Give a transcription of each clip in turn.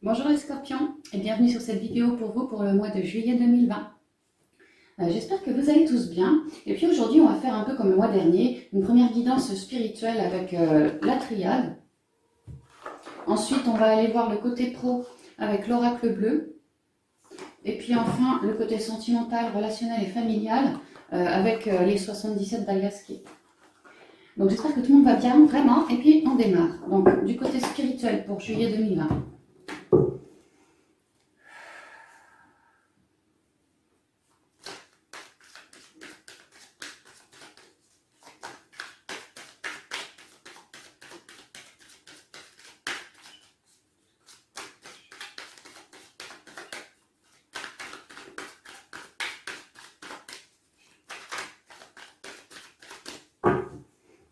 Bonjour les scorpions et bienvenue sur cette vidéo pour vous pour le mois de juillet 2020. J'espère que vous allez tous bien. Et puis aujourd'hui on va faire un peu comme le mois dernier, une première guidance spirituelle avec la triade. Ensuite on va aller voir le côté pro avec l'oracle bleu. Et puis enfin le côté sentimental, relationnel et familial avec les 77 d'Aliaské. Donc j'espère que tout le monde va bien, vraiment. Et puis on démarre. Donc du côté spirituel pour juillet 2020.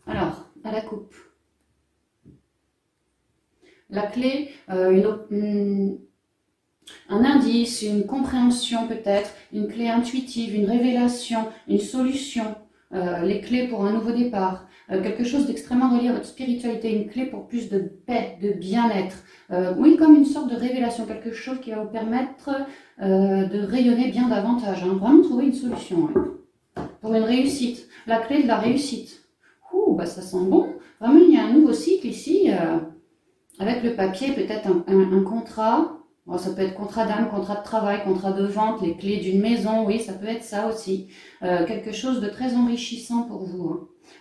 Alors, à la coupe. La clé, un indice, une compréhension peut-être, une clé intuitive, une révélation, une solution, les clés pour un nouveau départ, quelque chose d'extrêmement relié à votre spiritualité, une clé pour plus de paix, de bien-être. Oui, comme une sorte de révélation, quelque chose qui va vous permettre de rayonner bien davantage. Hein. Vraiment trouver une solution. Ouais. Pour une réussite, la clé de la réussite. Ouh, bah ça sent bon. Vraiment, il y a un nouveau cycle ici. Avec le papier, peut-être un contrat. Bon, ça peut être contrat d'âme, contrat de travail, contrat de vente, les clés d'une maison. Oui, ça peut être ça aussi. Quelque chose de très enrichissant pour vous.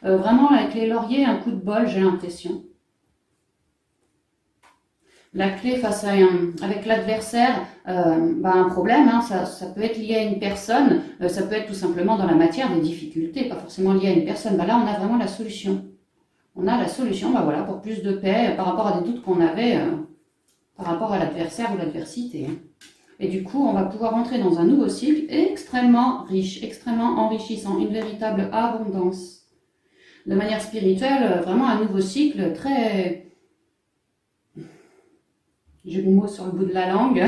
Hein. Vraiment, avec les lauriers, un coup de bol, j'ai l'impression. La clé face à avec l'adversaire, un problème, hein, ça peut être lié à une personne, ça peut être tout simplement dans la matière des difficultés, pas forcément lié à une personne. Là, on a vraiment la solution. On a la solution voilà, pour plus de paix par rapport à des doutes qu'on avait par rapport à l'adversaire ou l'adversité. Et du coup, on va pouvoir entrer dans un nouveau cycle extrêmement riche, extrêmement enrichissant, une véritable abondance. De manière spirituelle, vraiment un nouveau cycle très... J'ai le mot sur le bout de la langue,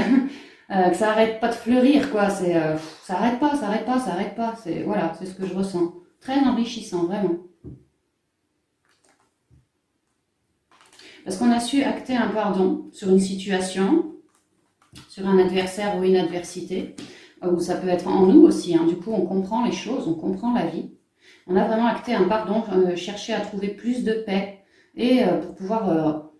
que ça arrête pas de fleurir, quoi. Ça arrête pas, ça arrête pas, ça arrête pas. Voilà, c'est ce que je ressens. Très enrichissant, vraiment. Parce qu'on a su acter un pardon sur une situation, sur un adversaire ou une adversité, ou ça peut être en nous aussi. Hein. Du coup, on comprend les choses, on comprend la vie. On a vraiment acté un pardon, cherché à trouver plus de paix et pour pouvoir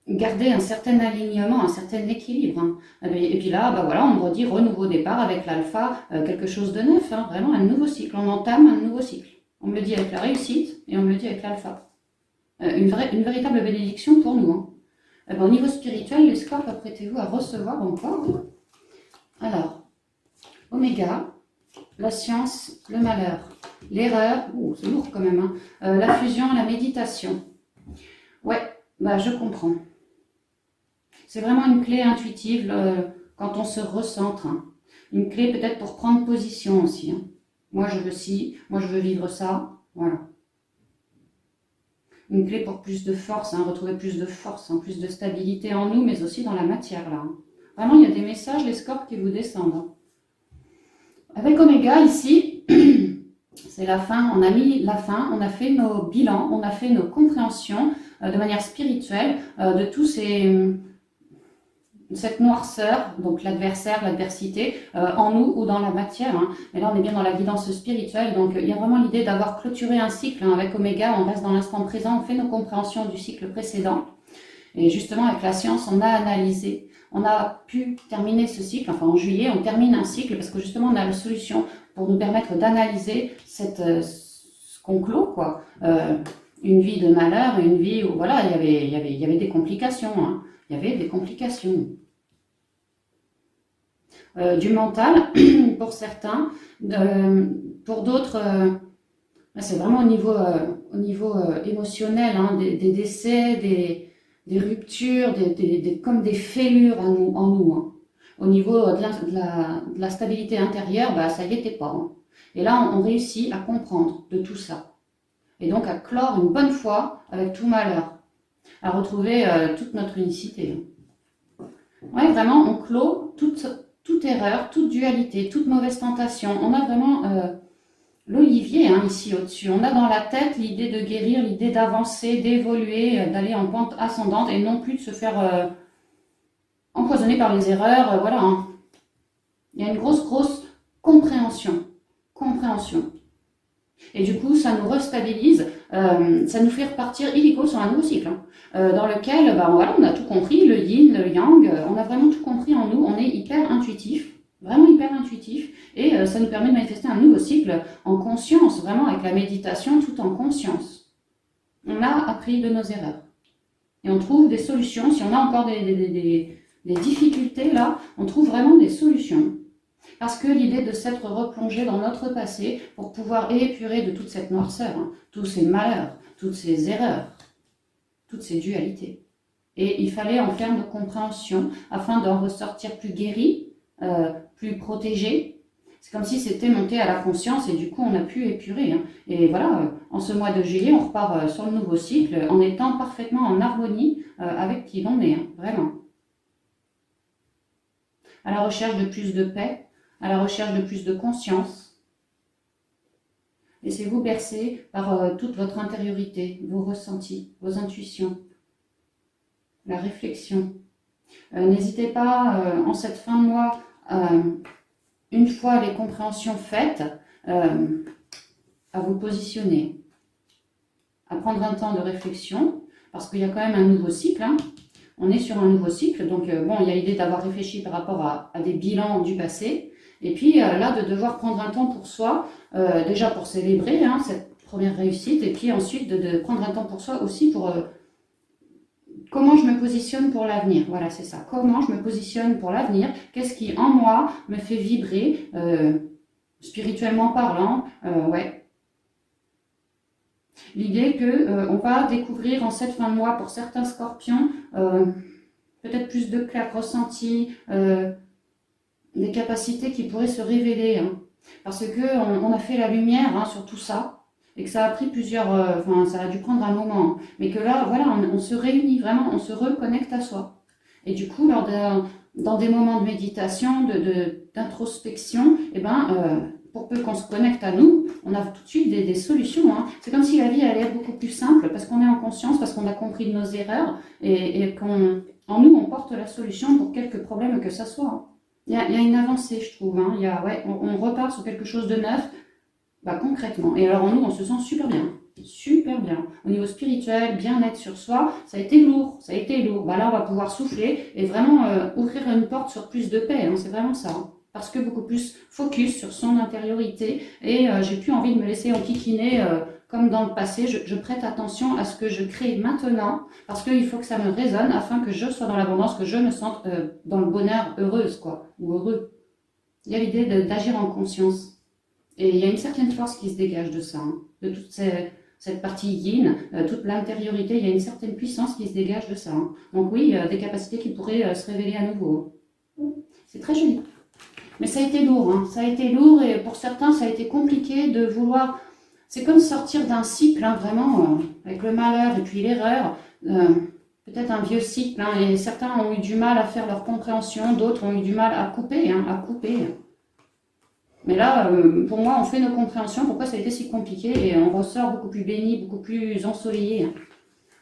garder un certain alignement, un certain équilibre. Hein. Et puis là, voilà, on me redit renouveau départ avec l'alpha, quelque chose de neuf, hein, vraiment un nouveau cycle. On entame un nouveau cycle. On me le dit avec la réussite et on me le dit avec l'alpha. Une véritable bénédiction pour nous. Hein. Au niveau spirituel, les scorps, apprêtez-vous à recevoir encore. Alors, Oméga, la science, le malheur, l'erreur, c'est lourd quand même, hein. La fusion, la méditation. Ouais, je comprends. C'est vraiment une clé intuitive quand on se recentre. Hein. Une clé peut-être pour prendre position aussi. Hein. Moi je veux ci, moi je veux vivre ça. Voilà. Une clé pour plus de force, hein, retrouver plus de force, hein, plus de stabilité en nous, mais aussi dans la matière là. Hein. Vraiment, il y a des messages, les scorps qui vous descendent. Hein. Avec Oméga ici, c'est la fin, on a mis la fin, on a fait nos bilans, on a fait nos compréhensions de manière spirituelle de tous cette noirceur, donc l'adversaire, l'adversité, en nous ou dans la matière. Hein. Mais là, on est bien dans la guidance spirituelle. Donc, il y a vraiment l'idée d'avoir clôturé un cycle. Hein. Avec Oméga, on reste dans l'instant présent, on fait nos compréhensions du cycle précédent. Et justement, avec la science, on a analysé. On a pu terminer ce cycle. Enfin, en juillet, on termine un cycle parce que justement, on a la solution pour nous permettre d'analyser ce qu'on clôt, quoi. Une vie de malheur, une vie où, voilà, il y avait des complications. Hein. Il y avait des complications. Du mental pour certains, pour d'autres c'est vraiment au niveau émotionnel, hein, des décès, des ruptures, comme des fêlures en nous. Hein. Au niveau de la stabilité intérieure, ça y était pas. Hein. Et là, on réussit à comprendre de tout ça. Et donc à clore une bonne fois avec tout malheur, à retrouver toute notre unicité. Ouais, vraiment, on clôt toute erreur, toute dualité, toute mauvaise tentation. On a vraiment l'olivier ici au-dessus. On a dans la tête l'idée de guérir, l'idée d'avancer, d'évoluer, d'aller en pente ascendante et non plus de se faire empoisonné par les erreurs, voilà. Hein. Il y a une grosse compréhension. Compréhension. Et du coup, ça nous restabilise, ça nous fait repartir illico sur un nouveau cycle, hein, dans lequel, voilà, on a tout compris, le yin, le yang, on a vraiment tout compris en nous, on est hyper intuitif, vraiment hyper intuitif, et ça nous permet de manifester un nouveau cycle en conscience, vraiment avec la méditation, tout en conscience. On a appris de nos erreurs. Et on trouve des solutions, si on a encore des difficultés là, on trouve vraiment des solutions. Parce que l'idée de s'être replongé dans notre passé pour pouvoir épurer de toute cette noirceur, hein, tous ces malheurs, toutes ces erreurs, toutes ces dualités. Et il fallait en faire nos compréhensions afin d'en ressortir plus guéri, plus protégé. C'est comme si c'était monté à la conscience et du coup on a pu épurer. Hein. Et voilà, en ce mois de juillet, on repart sur le nouveau cycle en étant parfaitement en harmonie avec qui l'on est, hein, vraiment. À la recherche de plus de paix, à la recherche de plus de conscience. Laissez-vous bercer par toute votre intériorité, vos ressentis, vos intuitions, la réflexion. N'hésitez pas, en cette fin de mois, une fois les compréhensions faites, à vous positionner, à prendre un temps de réflexion, parce qu'il y a quand même un nouveau cycle. Hein. On est sur un nouveau cycle, donc bon, il y a l'idée d'avoir réfléchi par rapport à des bilans du passé, et puis là, de devoir prendre un temps pour soi, déjà pour célébrer hein, cette première réussite, et puis ensuite de prendre un temps pour soi aussi pour comment je me positionne pour l'avenir. Voilà, c'est ça. Comment je me positionne pour l'avenir? Qu'est-ce qui, en moi, me fait vibrer, spirituellement parlant? Ouais. L'idée qu'on va découvrir en cette fin de mois, pour certains scorpions, peut-être plus de clairs ressentis, des capacités qui pourraient se révéler. Hein, parce qu'on a fait la lumière hein, sur tout ça. Et que ça a pris ça a dû prendre un moment. Mais que là, voilà, on se réunit vraiment, on se reconnecte à soi. Et du coup, dans des moments de méditation, d'introspection, pour peu qu'on se connecte à nous, on a tout de suite des solutions. Hein. C'est comme si la vie allait être beaucoup plus simple, parce qu'on est en conscience, parce qu'on a compris de nos erreurs, et qu'en nous, on porte la solution pour quelques problèmes que ça soit. Hein. Il y a une avancée, je trouve. Hein. On repart sur quelque chose de neuf, concrètement. Et alors en nous, on se sent super bien. Super bien. Au niveau spirituel, bien-être sur soi, ça a été lourd. Là, on va pouvoir souffler et vraiment ouvrir une porte sur plus de paix. Hein. C'est vraiment ça. Hein. Parce que beaucoup plus focus sur son intériorité. Et j'ai plus envie de me laisser enquiquiner comme dans le passé. Je prête attention à ce que je crée maintenant. Parce qu'il faut que ça me résonne afin que je sois dans l'abondance, que je me sente dans le bonheur, heureuse, quoi. Ou heureux. Il y a l'idée d'agir en conscience. Et il y a une certaine force qui se dégage de ça, hein, de toute cette partie yin, toute l'intériorité, il y a une certaine puissance qui se dégage de ça. Hein. Donc oui, des capacités qui pourraient se révéler à nouveau. C'est très joli. Mais ça a été lourd, hein. Ça a été lourd et pour certains, ça a été compliqué de vouloir... C'est comme sortir d'un cycle, hein, vraiment, avec le malheur et puis l'erreur. Peut-être un vieux cycle, hein, et certains ont eu du mal à faire leur compréhension, d'autres ont eu du mal à couper, hein, à couper. Mais là, pour moi, on fait nos compréhensions, pourquoi ça a été si compliqué, et on ressort beaucoup plus béni, beaucoup plus ensoleillé, hein,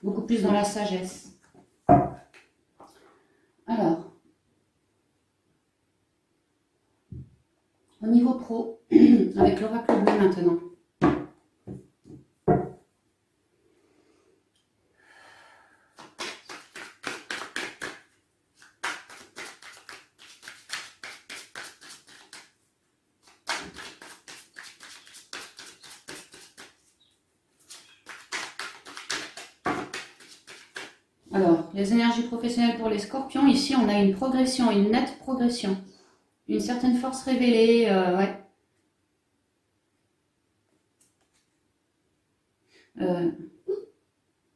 beaucoup plus dans la sagesse. Alors, au niveau pro, avec l'oracle bleu maintenant. Alors, les énergies professionnelles pour les scorpions, ici on a une progression, une nette progression. Une certaine force révélée, ouais.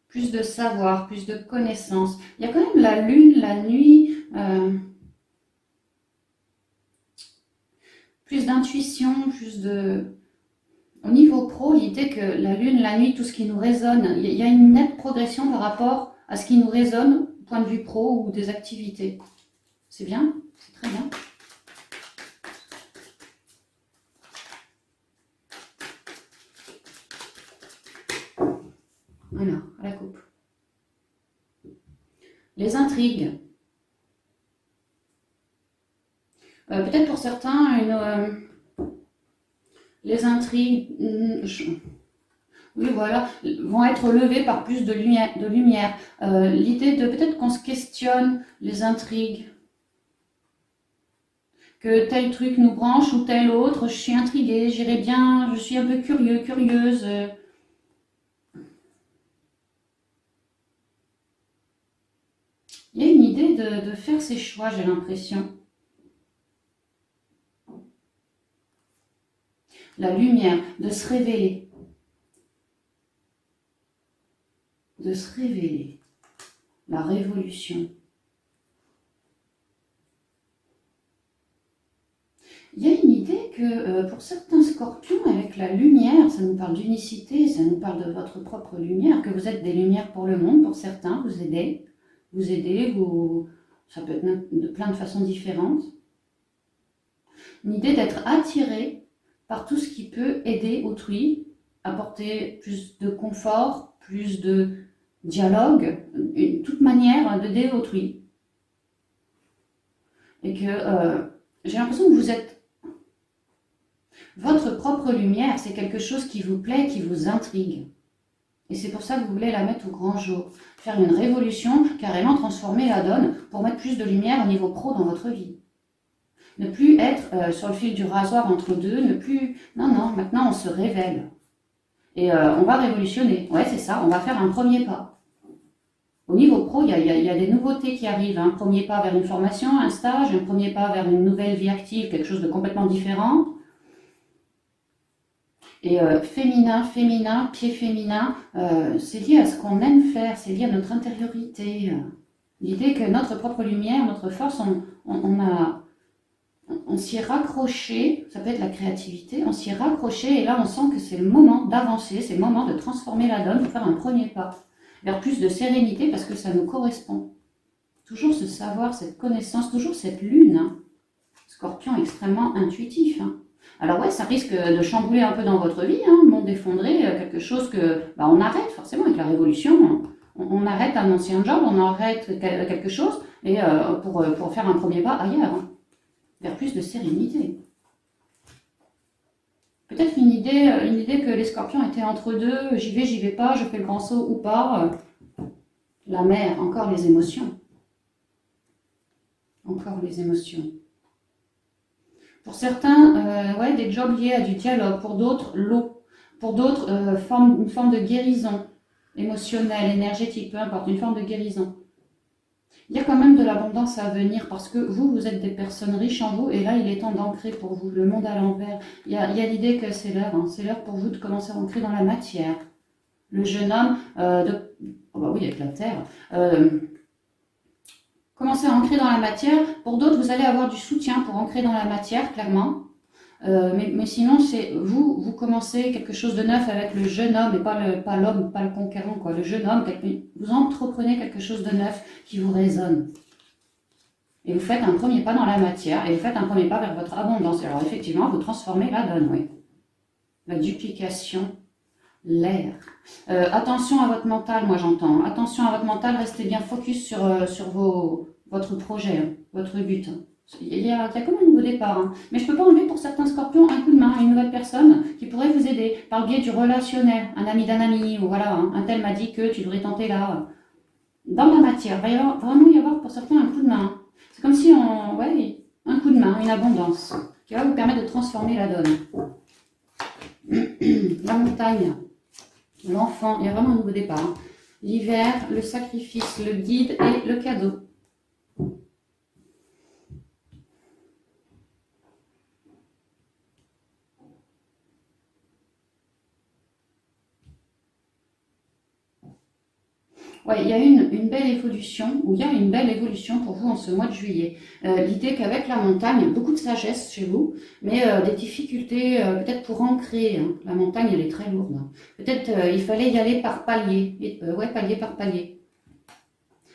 Plus de savoir, plus de connaissances. Il y a quand même la lune, la nuit, plus d'intuition, plus de... Au niveau pro, l'idée que la lune, la nuit, tout ce qui nous résonne, il y a une nette progression par rapport à ce qui nous résonne, point de vue pro ou des activités. C'est bien, c'est très bien. Alors, à la coupe. Les intrigues. Peut-être pour certains, les intrigues, oui, voilà, vont être levées par plus de lumière. L'idée de peut-être qu'on se questionne les intrigues, que tel truc nous branche ou tel autre, je suis intriguée, j'irais bien, je suis un peu curieux, curieuse. Il y a une idée de faire ses choix, j'ai l'impression. La lumière, de se révéler. De se révéler. La révolution. Il y a une idée que pour certains scorpions, avec la lumière, ça nous parle d'unicité, ça nous parle de votre propre lumière, que vous êtes des lumières pour le monde, pour certains, vous aidez, ça peut être même de plein de façons différentes. Une idée d'être attiré par tout ce qui peut aider autrui, apporter plus de confort, plus de dialogue, toute manière d'aider autrui. Et que j'ai l'impression que vous êtes votre propre lumière, c'est quelque chose qui vous plaît, qui vous intrigue. Et c'est pour ça que vous voulez la mettre au grand jour. Faire une révolution, carrément transformer la donne pour mettre plus de lumière au niveau pro dans votre vie. Ne plus être sur le fil du rasoir entre deux, ne plus... Non, non, maintenant on se révèle. Et on va révolutionner. Ouais, c'est ça, on va faire un premier pas. Au niveau pro, il y a des nouveautés qui arrivent. Un premier pas vers une formation, un stage, un premier pas vers une nouvelle vie active, quelque chose de complètement différent. Et féminin, pied féminin, c'est lié à ce qu'on aime faire, c'est lié à notre intériorité. L'idée que notre propre lumière, notre force, on s'y est raccroché, ça peut être la créativité, on s'y est raccroché et là on sent que c'est le moment d'avancer, c'est le moment de transformer la donne, de faire un premier pas vers plus de sérénité parce que ça nous correspond. Toujours ce savoir, cette connaissance, toujours cette lune. Hein. Scorpion extrêmement intuitif. Hein. Alors ouais, ça risque de chambouler un peu dans votre vie, hein, bon, d'effondrer quelque chose que on arrête forcément avec la révolution. On arrête un ancien job, on arrête quelque chose et pour faire un premier pas ailleurs, hein, vers plus de sérénité. Peut-être une idée que les scorpions étaient entre deux, j'y vais pas, je fais le grand saut ou pas. La mer, encore les émotions. Encore les émotions. Pour certains, ouais, des jobs liés à du dialogue. Pour d'autres, l'eau. Pour d'autres, une forme de guérison émotionnelle, énergétique, peu importe, une forme de guérison. Il y a quand même de l'abondance à venir parce que vous êtes des personnes riches en vous et là, il est temps d'ancrer pour vous le monde à l'envers. Il y a l'idée que c'est l'heure, hein, c'est l'heure pour vous de commencer à ancrer dans la matière. Le jeune homme, oh bah oui, avec la terre, commencez à ancrer dans la matière. Pour d'autres, vous allez avoir du soutien pour ancrer dans la matière, clairement. Mais sinon, c'est vous commencez quelque chose de neuf avec le jeune homme et pas l'homme, pas le conquérant, quoi. Le jeune homme, vous entreprenez quelque chose de neuf qui vous résonne. Et vous faites un premier pas dans la matière et vous faites un premier pas vers votre abondance. Alors effectivement, vous transformez la donne, oui. La duplication, l'air. Attention à votre mental, moi j'entends. Attention à votre mental, restez bien focus sur votre projet, hein, votre but. Il y a comme un nouveau départ. Hein. Mais je ne peux pas enlever pour certains scorpions un coup de main à une nouvelle personne qui pourrait vous aider par le biais du relationnel. Un ami d'un ami, ou voilà, hein, un tel m'a dit que tu devrais tenter là. Dans la matière, il va vraiment y avoir pour certains un coup de main. C'est comme si un coup de main, une abondance, qui va vous permettre de transformer la donne. La montagne, l'enfant, il y a vraiment un nouveau départ. Hein. L'hiver, le sacrifice, le guide et le cadeau. Ouais, il y a une belle évolution, ou il y a une belle évolution pour vous en ce mois de juillet. L'idée qu'avec la montagne, beaucoup de sagesse chez vous, mais des difficultés peut-être pour ancrer. Hein. La montagne, elle est très lourde. Hein. Peut-être il fallait y aller par palier, palier par palier.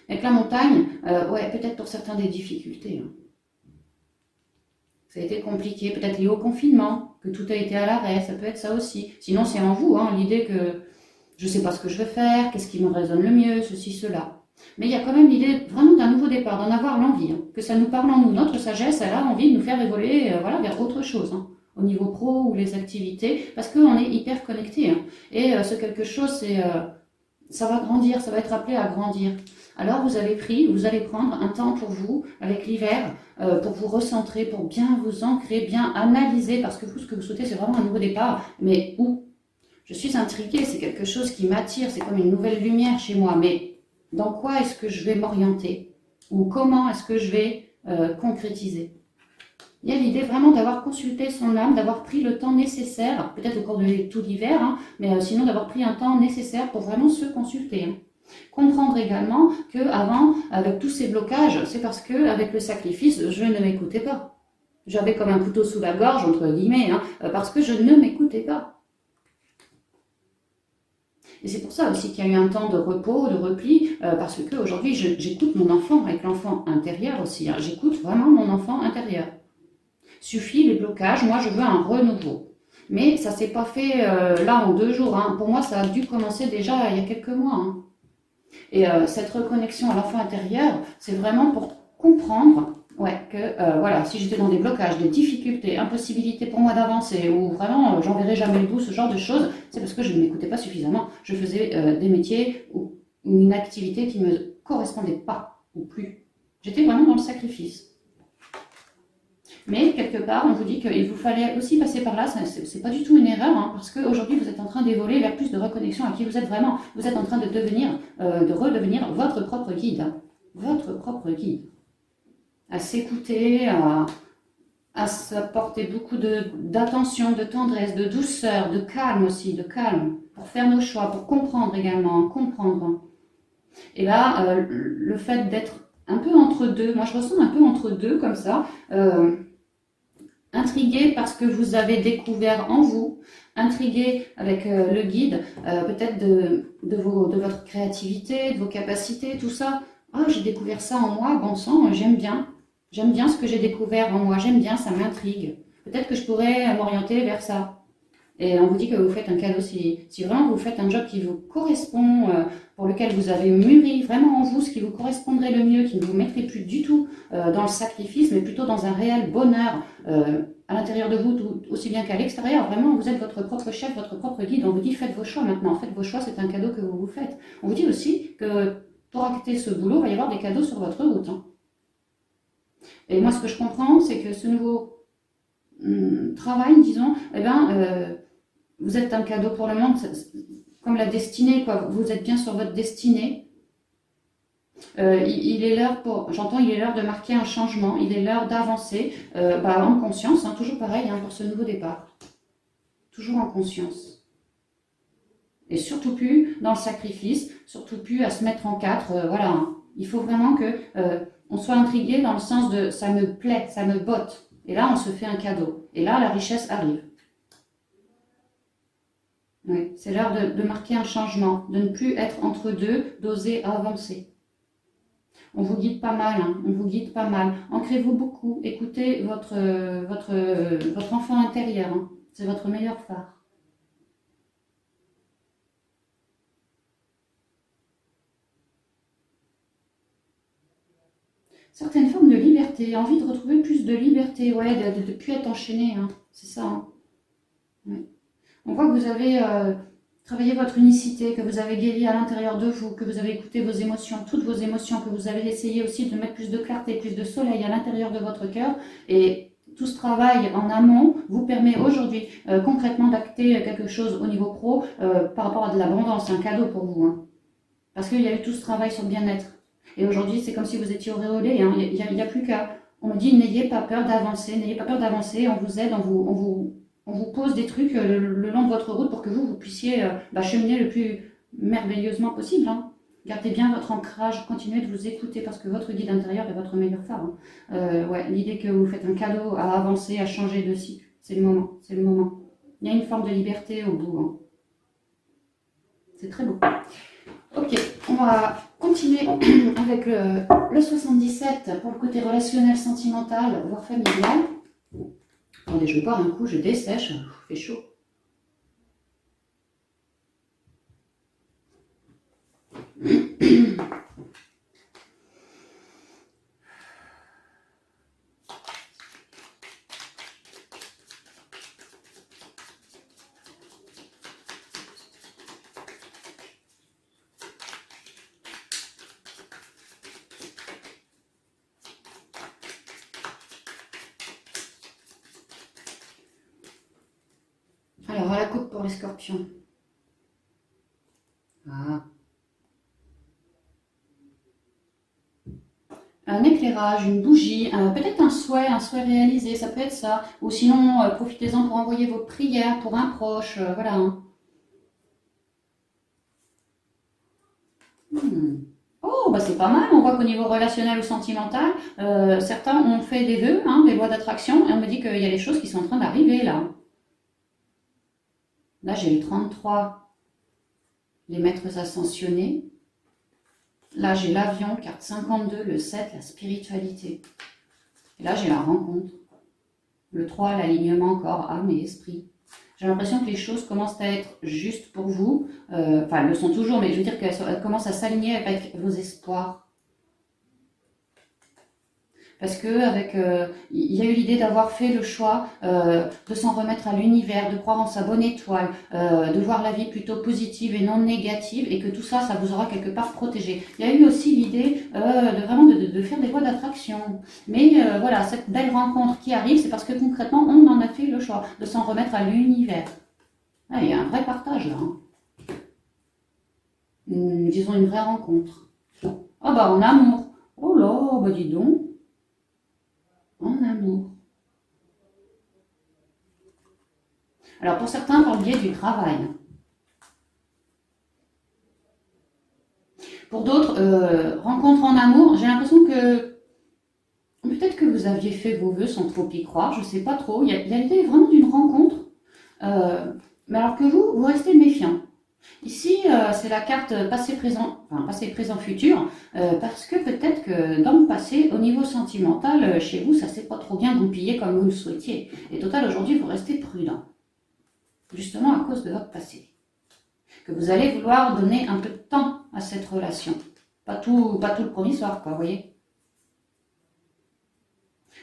Avec la montagne, peut-être pour certains des difficultés. Hein. Ça a été compliqué, peut-être lié au confinement, que tout a été à l'arrêt, ça peut être ça aussi. Sinon, c'est en vous, hein, l'idée que je ne sais pas ce que je veux faire, qu'est-ce qui me résonne le mieux, ceci, cela. Mais il y a quand même l'idée vraiment d'un nouveau départ, d'en avoir l'envie, hein, que ça nous parle en nous. Notre sagesse, elle a envie de nous faire évoluer voilà, vers autre chose, hein, au niveau pro ou les activités, parce qu'on est hyper connecté. Hein, et ce quelque chose, ça va grandir, ça va être appelé à grandir. Alors vous allez prendre un temps pour vous, avec l'hiver, pour vous recentrer, pour bien vous ancrer, bien analyser, parce que vous, ce que vous souhaitez, c'est vraiment un nouveau départ. Mais où? Je suis intriguée, c'est quelque chose qui m'attire, c'est comme une nouvelle lumière chez moi, mais dans quoi est-ce que je vais m'orienter? Ou comment est-ce que je vais concrétiser? Il y a l'idée vraiment d'avoir consulté son âme, d'avoir pris le temps nécessaire, peut-être au cours de tout l'hiver, hein, mais sinon d'avoir pris un temps nécessaire pour vraiment se consulter. Hein. Comprendre également qu'avant, avec tous ces blocages, c'est parce que avec le sacrifice, je ne m'écoutais pas. J'avais comme un couteau sous la gorge, entre guillemets, hein, parce que je ne m'écoutais pas. Et c'est pour ça aussi qu'il y a eu un temps de repos, de repli, parce qu'aujourd'hui, j'écoute mon enfant, avec l'enfant intérieur aussi. Hein, j'écoute vraiment mon enfant intérieur. Suffit les blocages, moi je veux un renouveau. Mais ça ne s'est pas fait là en 2 jours. Hein. Pour moi, ça a dû commencer déjà il y a quelques mois. Hein. Et cette reconnexion à l'enfant intérieur, c'est vraiment pour comprendre que voilà, si j'étais dans des blocages, des difficultés, impossibilité pour moi d'avancer, ou vraiment j'en verrai jamais le bout, ce genre de choses, c'est parce que je ne m'écoutais pas suffisamment. Je faisais des métiers ou une activité qui ne me correspondait pas ou plus. J'étais vraiment dans le sacrifice. Mais quelque part, on vous dit qu'il vous fallait aussi passer par là, c'est pas du tout une erreur, hein, parce qu'aujourd'hui vous êtes en train d'évoluer vers plus de reconnexion à qui vous êtes vraiment. Vous êtes en train de redevenir votre propre guide. Hein, votre propre guide. À s'écouter, à s'apporter beaucoup d'attention, de tendresse, de douceur, de calme aussi, de calme, pour faire nos choix, pour comprendre également, comprendre. Et là, le fait d'être un peu entre deux, moi je ressens un peu entre deux comme ça, intrigué parce que vous avez découvert en vous, intrigué avec le guide, peut-être de votre créativité, de vos capacités, tout ça. Ah, j'ai découvert ça en moi, bon sang, j'aime bien. J'aime bien ce que j'ai découvert en moi, j'aime bien, ça m'intrigue. Peut-être que je pourrais m'orienter vers ça. Et on vous dit que vous faites un cadeau si vraiment vous faites un job qui vous correspond, pour lequel vous avez mûri vraiment en vous ce qui vous correspondrait le mieux, qui ne vous mettrait plus du tout dans le sacrifice, mais plutôt dans un réel bonheur à l'intérieur de vous, tout, aussi bien qu'à l'extérieur. Vraiment, vous êtes votre propre chef, votre propre guide. On vous dit faites vos choix maintenant, faites vos choix, c'est un cadeau que vous vous faites. On vous dit aussi que pour acter ce boulot, il va y avoir des cadeaux sur votre route. Hein. Et moi, ce que je comprends, c'est que ce nouveau travail, disons, eh ben, vous êtes un cadeau pour le monde, comme la destinée, quoi. Vous êtes bien sur votre destinée. Il est l'heure il est l'heure de marquer un changement, il est l'heure d'avancer en conscience, hein, toujours pareil hein, pour ce nouveau départ. Toujours en conscience. Et surtout plus dans le sacrifice, surtout plus à se mettre en quatre, voilà. Hein. Il faut vraiment que on soit intrigué dans le sens de ça me plaît, ça me botte. Et là, on se fait un cadeau. Et là, la richesse arrive. Oui, c'est l'heure de marquer un changement, de ne plus être entre deux, d'oser avancer. On vous guide pas mal, hein, on vous guide pas mal. Ancrez-vous beaucoup, écoutez votre enfant intérieur, hein, c'est votre meilleur phare. Certaines formes de liberté, envie de retrouver plus de liberté, ouais, de ne plus être enchaîné, hein, c'est ça. Hein. Ouais. On voit que vous avez travaillé votre unicité, que vous avez guéri à l'intérieur de vous, que vous avez écouté vos émotions, toutes vos émotions, que vous avez essayé aussi de mettre plus de clarté, plus de soleil à l'intérieur de votre cœur. Et tout ce travail en amont vous permet aujourd'hui concrètement d'acter quelque chose au niveau pro par rapport à de l'abondance, un cadeau pour vous. Hein. Parce qu'il y a eu tout ce travail sur le bien-être. Et aujourd'hui, c'est comme si vous étiez auréolé. Hein. Il n'y a plus qu'à... On me dit, n'ayez pas peur d'avancer, n'ayez pas peur d'avancer, on vous aide, on vous pose des trucs le long de votre route pour que vous puissiez cheminer le plus merveilleusement possible. Hein. Gardez bien votre ancrage, continuez de vous écouter parce que votre guide intérieur est votre meilleur phare. Hein. L'idée que vous faites un cadeau à avancer, à changer de cycle, c'est le moment, c'est le moment. Il y a une forme de liberté au bout. Hein. C'est très beau. Ok, on va continuer avec le 77 pour le côté relationnel, sentimental, voire familial. Attendez, je vais boire un coup, je dessèche, il fait chaud. Alors, à la coupe pour les scorpions. Ah. Un éclairage, une bougie, peut-être un souhait réalisé, ça peut être ça. Ou sinon, profitez-en pour envoyer vos prières pour un proche, voilà. Hein. Hmm. Oh, bah c'est pas mal. On voit qu'au niveau relationnel ou sentimental, certains ont fait des vœux, hein, des lois d'attraction, et on me dit qu'il y a des choses qui sont en train d'arriver là. Là, j'ai le 33, les maîtres ascensionnés. Là, j'ai l'avion, carte 52, le 7, la spiritualité. Et là, j'ai la rencontre. Le 3, l'alignement corps, âme et esprit. J'ai l'impression que les choses commencent à être justes pour vous. Enfin, elles le sont toujours, mais je veux dire qu'elles commencent à s'aligner avec vos espoirs. Parce que il y a eu l'idée d'avoir fait le choix de s'en remettre à l'univers, de croire en sa bonne étoile, de voir la vie plutôt positive et non négative, et que tout ça, ça vous aura quelque part protégé. Il y a eu aussi l'idée de faire des lois d'attraction. Mais voilà, cette belle rencontre qui arrive, c'est parce que concrètement, on en a fait le choix de s'en remettre à l'univers. Ah, il y a un vrai partage là. Hein. Disons une vraie rencontre. Ah bah en amour. Oh là, bah dis donc. En amour. Alors pour certains, par le biais du travail. Pour d'autres, rencontre en amour, j'ai l'impression que peut-être que vous aviez fait vos vœux sans trop y croire, je ne sais pas trop. Il y a l'idée vraiment d'une rencontre, mais alors que vous restez méfiant. Ici, c'est la carte passé-présent, enfin passé-présent-futur, parce que peut-être que dans le passé, au niveau sentimental, chez vous, ça s'est pas trop bien goupillé comme vous le souhaitiez. Et total, aujourd'hui, vous restez prudent, justement à cause de votre passé. Que vous allez vouloir donner un peu de temps à cette relation. Pas tout le premier soir, quoi, vous voyez.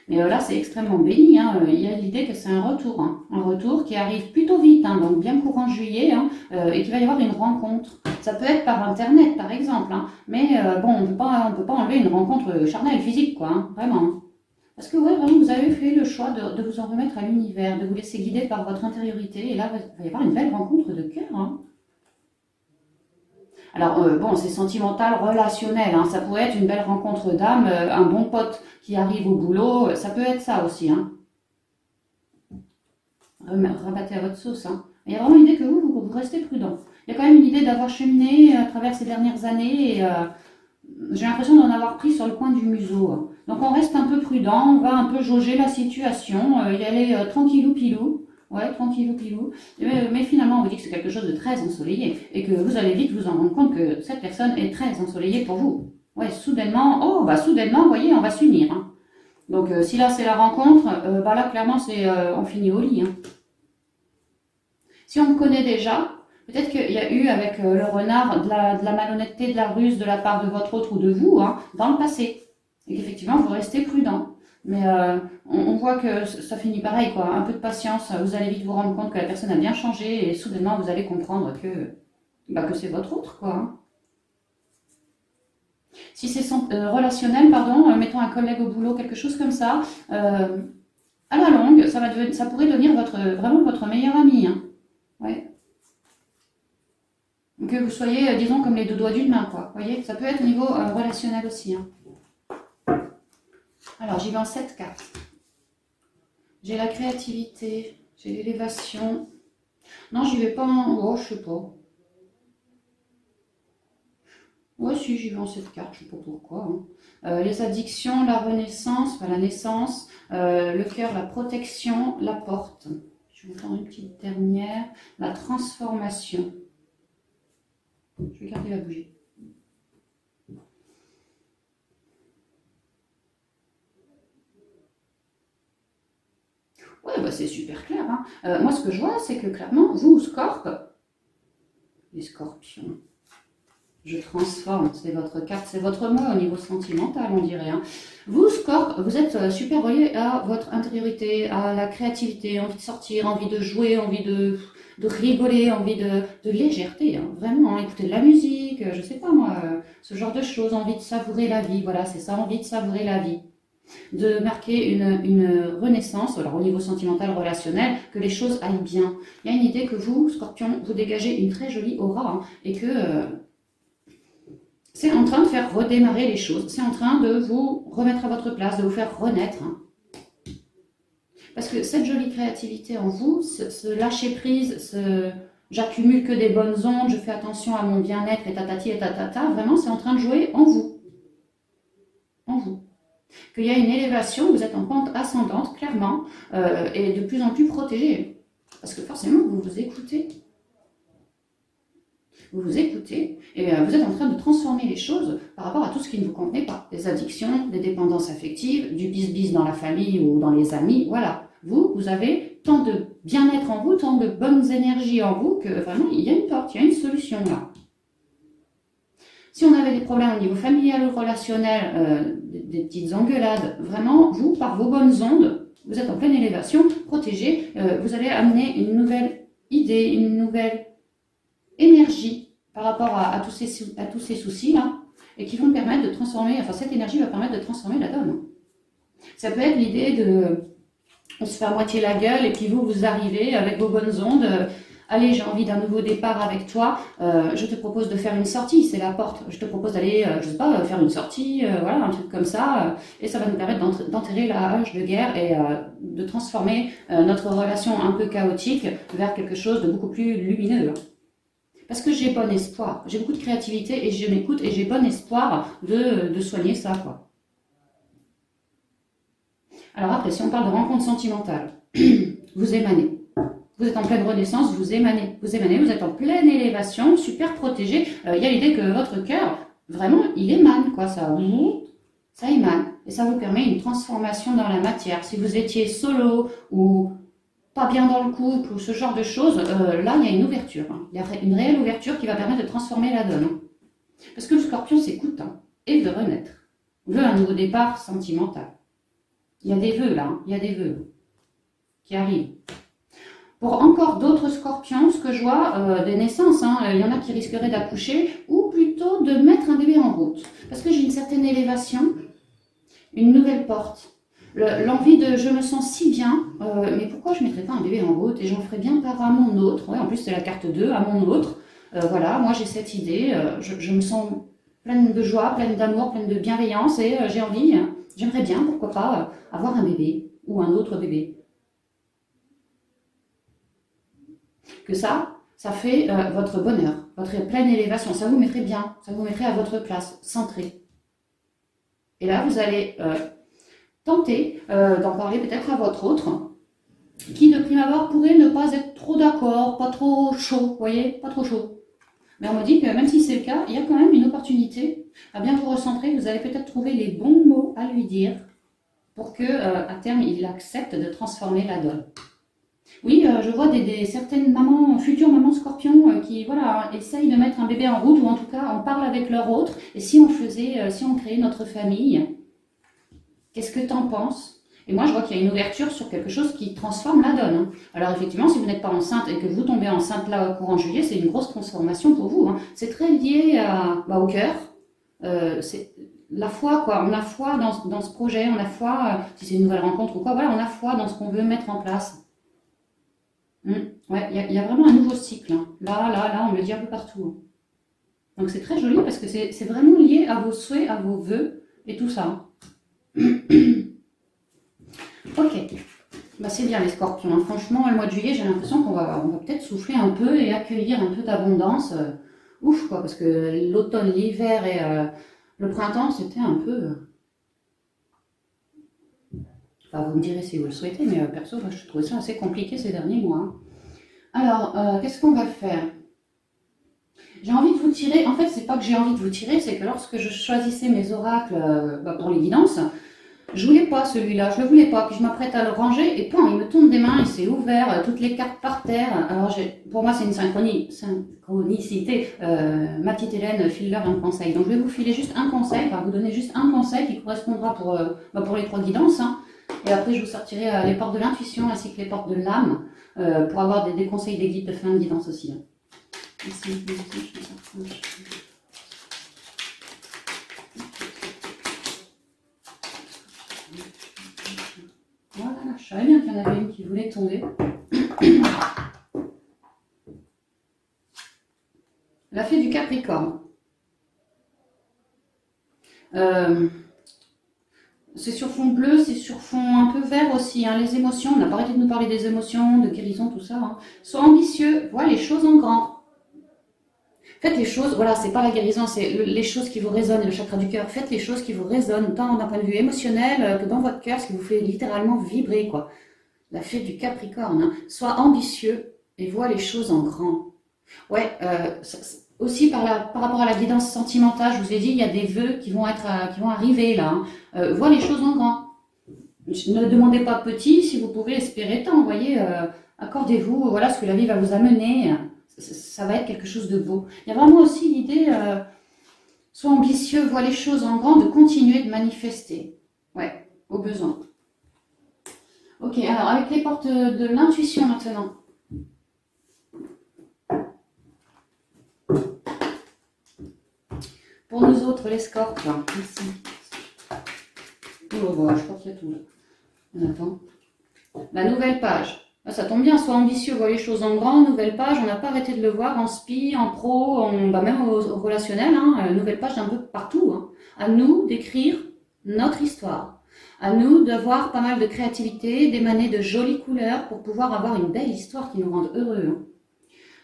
Mais là, c'est extrêmement béni. Hein. Il y a l'idée que c'est un retour qui arrive plutôt vite, hein, donc bien courant juillet, hein, et qu'il va y avoir une rencontre. Ça peut être par internet, par exemple, hein, mais bon, on peut pas enlever une rencontre charnelle, physique, quoi, hein, vraiment. Parce que ouais, vraiment, vous avez fait le choix de vous en remettre à l'univers, de vous laisser guider par votre intériorité, et là, il va y avoir une belle rencontre de cœur. Hein. Alors, bon, c'est sentimental, relationnel, hein. Ça pourrait être une belle rencontre d'âme, un bon pote qui arrive au boulot, ça peut être ça aussi. Hein. Rabattez à votre sauce. Hein. Il y a vraiment l'idée que vous restez prudent. Il y a quand même une idée d'avoir cheminé à travers ces dernières années et j'ai l'impression d'en avoir pris sur le coin du museau. Hein. Donc, on reste un peu prudent, on va un peu jauger la situation, y aller tranquillou pilou. Ouais, tranquillou pilou. Mais finalement, on vous dit que c'est quelque chose de très ensoleillé et que vous allez vite vous en rendre compte que cette personne est très ensoleillée pour vous. Ouais, soudainement, vous voyez, on va s'unir. Hein. Donc, si là c'est la rencontre, bah là clairement c'est on finit au lit. Hein. Si on me connaît déjà, peut-être qu'il y a eu avec le renard de la malhonnêteté, de la ruse de la part de votre autre ou de vous hein, dans le passé. Et qu'effectivement, vous restez prudent. Mais on voit que ça finit pareil, quoi. Un peu de patience, vous allez vite vous rendre compte que la personne a bien changé et soudainement, vous allez comprendre que c'est votre autre, quoi. Hein. Si c'est relationnel, pardon, mettons un collègue au boulot, quelque chose comme ça, à la longue, ça pourrait devenir vraiment votre meilleur ami. Hein. Ouais. Que vous soyez, disons, comme les deux doigts d'une main, quoi. Vous voyez, ça peut être au niveau relationnel aussi. Hein. Alors, j'y vais en 7 cartes. J'ai la créativité, j'ai l'élévation. Non, j'y vais pas en... Oh, je sais pas. Ouais, si, j'y vais en 7 cartes, je sais pas pourquoi. Hein. Les addictions, la renaissance, enfin, la naissance, le cœur, la protection, la porte. Je vais vous prendre une petite dernière. La transformation. Je vais garder la bougie. Ouais, bah c'est super clair. Hein. Moi, ce que je vois, c'est que clairement, vous, Scorp, les scorpions, je transforme, c'est votre carte, c'est votre moi au niveau sentimental, on dirait. Hein. Vous, Scorp, vous êtes super relié à votre intériorité, à la créativité, envie de sortir, envie de jouer, envie de rigoler, envie de légèreté. Hein. Vraiment, hein, écouter de la musique, je sais pas moi, ce genre de choses, envie de savourer la vie. Voilà, c'est ça, envie de savourer la vie. de marquer une renaissance, alors au niveau sentimental, relationnel, que les choses aillent bien. Il y a une idée que vous, Scorpion, vous dégagez une très jolie aura, hein, et que c'est en train de faire redémarrer les choses, c'est en train de vous remettre à votre place, de vous faire renaître. Hein. Parce que cette jolie créativité en vous, ce lâcher prise, j'accumule que des bonnes ondes, je fais attention à mon bien-être et tatati et tatata, vraiment c'est en train de jouer en vous. En vous. Qu'il y a une élévation, vous êtes en pente ascendante, clairement, et de plus en plus protégé. Parce que forcément, vous vous écoutez. Vous vous écoutez, et vous êtes en train de transformer les choses par rapport à tout ce qui ne vous convenait pas. Des addictions, des dépendances affectives, du bis-bis dans la famille ou dans les amis, voilà. Vous avez tant de bien-être en vous, tant de bonnes énergies en vous, que vraiment, il y a une porte, il y a une solution là. Si on avait des problèmes au niveau familial ou relationnel, des petites engueulades, vraiment, vous, par vos bonnes ondes, vous êtes en pleine élévation, protégé, vous allez amener une nouvelle idée, une nouvelle énergie par rapport à tous ces soucis-là, et qui vont permettre de transformer, enfin cette énergie va permettre de transformer la donne. Ça peut être l'idée de, on se fait à moitié la gueule, et puis vous arrivez avec vos bonnes ondes, allez, j'ai envie d'un nouveau départ avec toi, je te propose de faire une sortie, c'est la porte, je te propose d'aller, je sais pas, faire une sortie, voilà, un truc comme ça, et ça va nous permettre d'enterrer la hache de guerre et de transformer notre relation un peu chaotique vers quelque chose de beaucoup plus lumineux. Parce que j'ai bon espoir, j'ai beaucoup de créativité et je m'écoute et j'ai bon espoir de soigner ça, quoi. Alors après, si on parle de rencontre sentimentale, vous émanez. Vous êtes en pleine renaissance, vous émanez, vous êtes en pleine élévation, super protégé. Il y a l'idée que votre cœur, vraiment, il émane, quoi, ça émane. Et ça vous permet une transformation dans la matière. Si vous étiez solo ou pas bien dans le couple ou ce genre de choses, là, il y a une ouverture. Hein. Il y a une réelle ouverture qui va permettre de transformer la donne. Hein. Parce que le Scorpion s'écoute hein, et veut renaître. Veut un nouveau départ sentimental. Il y a des vœux, là. Hein. Il y a des vœux qui arrivent. Pour encore d'autres Scorpions, ce que je vois, des naissances, hein, il y en a qui risqueraient d'accoucher ou plutôt de mettre un bébé en route. Parce que j'ai une certaine élévation, une nouvelle porte. L'envie de je me sens si bien, mais pourquoi je ne mettrais pas un bébé en route et j'en ferais bien part à mon autre. Ouais, en plus, c'est la carte 2, à mon autre. Voilà, moi j'ai cette idée, je me sens pleine de joie, pleine d'amour, pleine de bienveillance et j'ai envie, j'aimerais bien, pourquoi pas, avoir un bébé ou un autre bébé. Que ça fait votre bonheur, votre pleine élévation, ça vous mettrait bien, ça vous mettrait à votre place, centré. Et là, vous allez tenter d'en parler peut-être à votre autre, qui de prime abord pourrait ne pas être trop d'accord, pas trop chaud, vous voyez, pas trop chaud. Mais on me dit que même si c'est le cas, il y a quand même une opportunité à bien vous recentrer, vous allez peut-être trouver les bons mots à lui dire pour que à terme il accepte de transformer la donne. Oui, je vois certaines mamans, futures mamans scorpions qui voilà, essayent de mettre un bébé en route ou en tout cas en parlent avec leur autre. Et si on faisait, si on créait notre famille, qu'est-ce que t'en penses? Et moi, je vois qu'il y a une ouverture sur quelque chose qui transforme la donne. Hein. Alors effectivement, si vous n'êtes pas enceinte et que vous tombez enceinte là au courant juillet, c'est une grosse transformation pour vous. Hein. C'est très lié au cœur. C'est la foi, quoi. On a foi dans ce projet, on a foi, si c'est une nouvelle rencontre ou quoi, voilà, on a foi dans ce qu'on veut mettre en place. Ouais, il y a vraiment un nouveau cycle. Hein. Là, on me le dit un peu partout. Hein. Donc c'est très joli parce que c'est vraiment lié à vos souhaits, à vos vœux et tout ça. Ok, bah, c'est bien les scorpions. Hein. Franchement, le mois de juillet, j'ai l'impression qu'on va peut-être souffler un peu et accueillir un peu d'abondance. Ouf, quoi, parce que l'automne, l'hiver et le printemps, c'était un peu... Enfin, vous me direz si vous le souhaitez, mais perso, moi, je trouvais ça assez compliqué ces derniers mois. Hein. Alors, qu'est-ce qu'on va faire? J'ai envie de vous tirer, en fait, c'est pas que j'ai envie de vous tirer, c'est que lorsque je choisissais mes oracles pour les guidances, je voulais pas celui-là, je le voulais pas, puis je m'apprête à le ranger, et il me tombe des mains, il s'est ouvert, toutes les cartes par terre. Alors, pour moi, c'est une synchronicité. Ma petite Hélène file-leur un conseil. Donc, je vais vous filer juste un conseil, enfin, vous donner juste un conseil qui correspondra pour les 3 guidances. Hein. Et après, je vous sortirai les portes de l'intuition ainsi que les portes de l'âme pour avoir des conseils, des guides de fin de guidance aussi. Hein. Voilà, je savais bien qu'il y en avait une qui voulait tomber. La fée du Capricorne. C'est sur fond bleu, c'est sur fond un peu vert aussi, hein, les émotions. On n'a pas arrêté de nous parler des émotions, de guérison, tout ça. Hein. Sois ambitieux, vois les choses en grand. Faites les choses, voilà, c'est pas la guérison, c'est les choses qui vous résonnent, le chakra du cœur. Faites les choses qui vous résonnent, tant d'un point de vue émotionnel que dans votre cœur, ce qui vous fait littéralement vibrer, quoi. La fée du Capricorne, hein. Sois ambitieux et vois les choses en grand. Ouais, aussi par rapport à la guidance sentimentale, je vous ai dit, il y a des vœux qui vont arriver là. Hein. Vois les choses en grand. Ne demandez pas petit si vous pouvez espérer tant. Vous voyez, accordez-vous, voilà ce que la vie va vous amener. Ça va être quelque chose de beau. Il y a vraiment aussi l'idée, sois ambitieux, vois les choses en grand, de continuer de manifester. Ouais, au besoin. Ok, alors avec les portes de l'intuition maintenant. Pour nous autres, les scorpions, ici. Oh, voilà, je crois qu'il y a tout là. On attend. La nouvelle page. Ça tombe bien, sois ambitieux, vois les choses en grand. Nouvelle page, on n'a pas arrêté de le voir en spi, en pro, même au relationnel. Hein, nouvelle page d'un peu partout. Hein. À nous d'écrire notre histoire. À nous d'avoir pas mal de créativité, d'émaner de jolies couleurs pour pouvoir avoir une belle histoire qui nous rende heureux.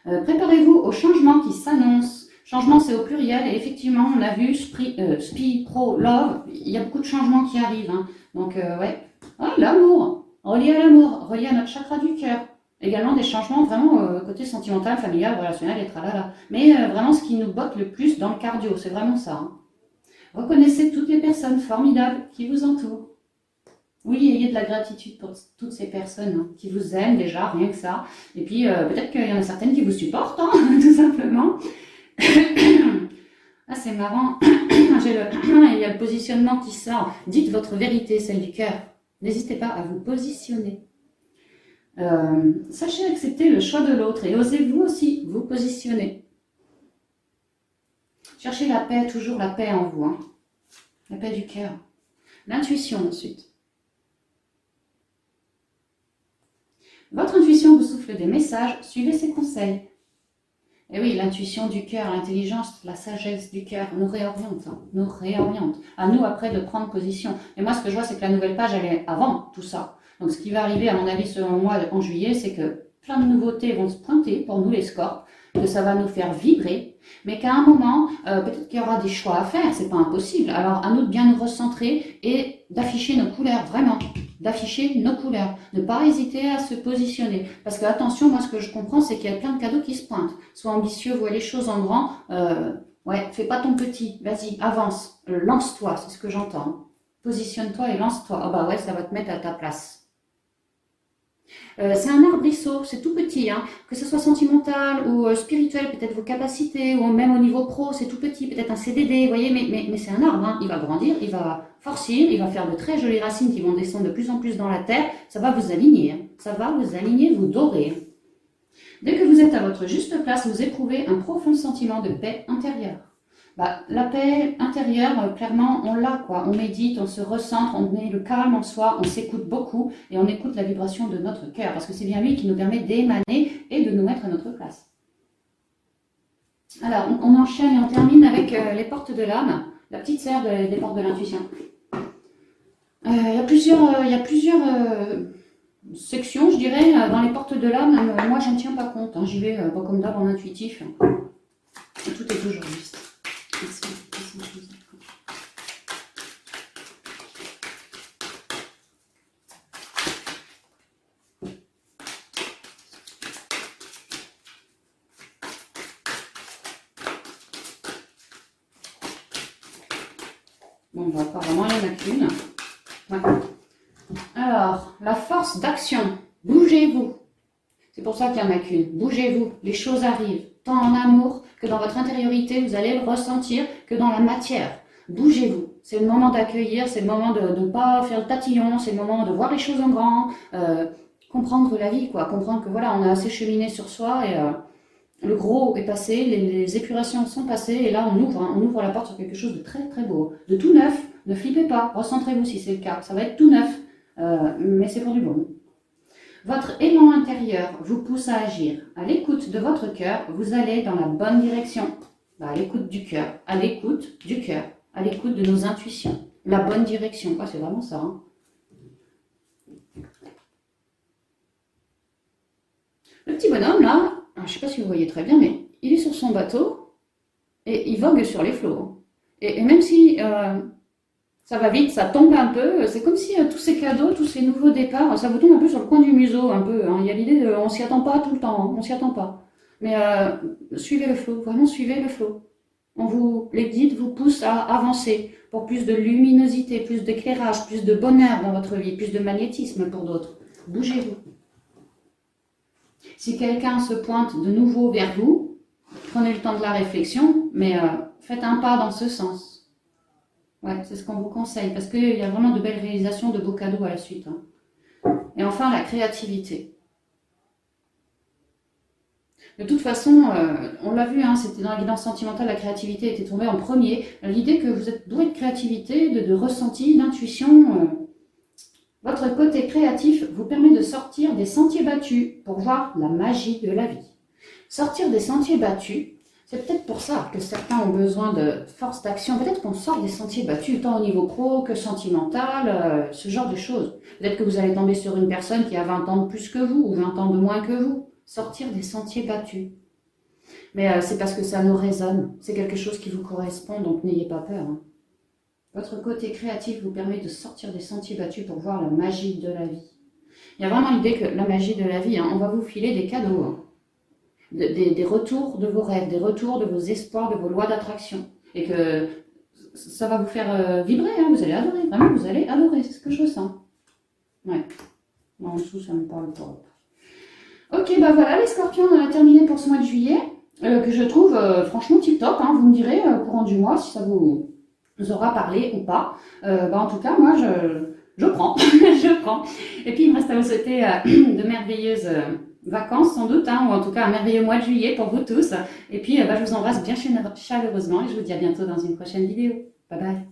Hein. Préparez-vous au changement qui s'annonce. Changement, c'est au pluriel. Et effectivement, on a vu spi, pro, love. Il y a beaucoup de changements qui arrivent. Hein. Donc, ouais. Ah, l'amour. Relié à l'amour, relié à notre chakra du cœur. Également des changements vraiment côté sentimental, familial, relationnel, et tralala. Mais vraiment ce qui nous botte le plus dans le cardio, c'est vraiment ça. Hein. Reconnaissez toutes les personnes formidables qui vous entourent. Oui, ayez de la gratitude pour toutes ces personnes hein, qui vous aiment déjà, rien que ça. Et puis peut-être qu'il y en a certaines qui vous supportent, hein, tout simplement. Ah, c'est marrant. Il y a le positionnement qui sort. Dites votre vérité, celle du cœur. N'hésitez pas à vous positionner. Sachez accepter le choix de l'autre et osez vous aussi vous positionner. Cherchez la paix, toujours la paix en vous. Hein. La paix du cœur. L'intuition ensuite. Votre intuition vous souffle des messages, suivez ses conseils. Et oui, l'intuition du cœur, l'intelligence, la sagesse du cœur nous réoriente, hein, nous réoriente. À nous après de prendre position. Et moi, ce que je vois, c'est que la nouvelle page, elle est avant tout ça. Donc, ce qui va arriver, à mon avis, selon moi, en juillet, c'est que plein de nouveautés vont se pointer pour nous, les scorpes, que ça va nous faire vibrer, mais qu'à un moment, peut-être qu'il y aura des choix à faire, c'est pas impossible. Alors, à nous de bien nous recentrer et d'afficher nos couleurs, vraiment. D'afficher nos couleurs, ne pas hésiter à se positionner. Parce que attention, moi ce que je comprends, c'est qu'il y a plein de cadeaux qui se pointent. Sois ambitieux, vois les choses en grand. Ouais, fais pas ton petit, vas-y, avance, lance-toi, c'est ce que j'entends. Positionne-toi et lance-toi. Ah bah ouais, ça va te mettre à ta place. C'est un arbrisseau, c'est tout petit, hein. Que ce soit sentimental ou spirituel, peut-être vos capacités, ou même au niveau pro, c'est tout petit, peut-être un CDD, vous voyez, mais c'est un arbre, hein. Il va grandir, il va forcir, il va faire de très jolies racines qui vont descendre de plus en plus dans la terre, ça va vous aligner, hein. Ça va vous aligner, vous dorer. Hein. Dès que vous êtes à votre juste place, vous éprouvez un profond sentiment de paix intérieure. Bah, la paix intérieure, clairement, on l'a, quoi. On médite, on se recentre, on met le calme en soi, on s'écoute beaucoup et on écoute la vibration de notre cœur parce que c'est bien lui qui nous permet d'émaner et de nous mettre à notre place. Alors, on enchaîne et on termine avec les portes de l'âme, la petite sœur des portes de l'intuition. Il y a plusieurs sections, je dirais, dans les portes de l'âme. Moi, je ne tiens pas compte. Hein. J'y vais comme d'hab en intuitif. Et tout est toujours juste. Bon, apparemment, il n'y en a qu'une. Ouais. Alors, la force d'action. Bougez-vous. C'est pour ça qu'il n'y en a qu'une. Bougez-vous. Les choses arrivent. Tant en amour que dans votre intériorité, vous allez le ressentir que dans la matière. Bougez-vous. C'est le moment d'accueillir, c'est le moment de ne pas faire le tatillon, c'est le moment de voir les choses en grand, comprendre la vie, quoi. Comprendre que voilà, on a assez cheminé sur soi et le gros est passé, les épurations sont passées et là on ouvre la porte sur quelque chose de très très beau, de tout neuf, Ne flippez pas, recentrez-vous si c'est le cas. Ça va être tout neuf, mais c'est pour du bon. Votre élan intérieur vous pousse à agir. À l'écoute de votre cœur, vous allez dans la bonne direction. À l'écoute du cœur, à l'écoute du cœur, à l'écoute de nos intuitions. La bonne direction, c'est vraiment ça. Hein. Le petit bonhomme là, je ne sais pas si vous voyez très bien, mais il est sur son bateau et il vogue sur les flots. Et même si ça va vite, ça tombe un peu, c'est comme si tous ces cadeaux, tous ces nouveaux départs, ça vous tombe un peu sur le coin du museau, un peu. Hein. Il y a l'idée de, on s'y attend pas tout le temps, hein, on s'y attend pas. Mais suivez le flot, vraiment suivez le flot. Les guides vous poussent à avancer pour plus de luminosité, plus d'éclairage, plus de bonheur dans votre vie, plus de magnétisme pour d'autres. Bougez-vous. Si quelqu'un se pointe de nouveau vers vous, prenez le temps de la réflexion, mais faites un pas dans ce sens. Ouais, c'est ce qu'on vous conseille, parce qu'il y a vraiment de belles réalisations, de beaux cadeaux à la suite. Hein. Et enfin, la créativité. De toute façon, on l'a vu, hein, c'était dans la guidance sentimentale, la créativité était tombée en premier. L'idée que vous êtes doué de créativité, de ressenti, d'intuition. Votre côté créatif vous permet de sortir des sentiers battus pour voir la magie de la vie. Sortir des sentiers battus, c'est peut-être pour ça que certains ont besoin de force d'action. Peut-être qu'on sort des sentiers battus, tant au niveau pro que sentimental, ce genre de choses. Peut-être que vous allez tomber sur une personne qui a 20 ans de plus que vous ou 20 ans de moins que vous. Sortir des sentiers battus. Mais c'est parce que ça nous résonne. C'est quelque chose qui vous correspond, donc n'ayez pas peur. Hein. Votre côté créatif vous permet de sortir des sentiers battus pour voir la magie de la vie. Il y a vraiment l'idée que la magie de la vie, hein, on va vous filer des cadeaux. Hein. Des retours de vos rêves, des retours de vos espoirs, de vos lois d'attraction. Et que ça va vous faire vibrer, hein, vous allez adorer. Vraiment, vous allez adorer, c'est ce que je sens. Ouais. En dessous, ça me parle pas. Ok, bah voilà, les scorpions, on a terminé pour ce mois de juillet, que je trouve franchement tip-top. Hein, vous me direz, courant du mois, si ça vous aura parlé ou pas. En tout cas, moi, je prends. Je prends. Et puis, il me reste à vous souhaiter de merveilleuses vacances, sans doute, hein, ou en tout cas un merveilleux mois de juillet pour vous tous. Et puis, je vous embrasse bien chaleureusement et je vous dis à bientôt dans une prochaine vidéo. Bye bye.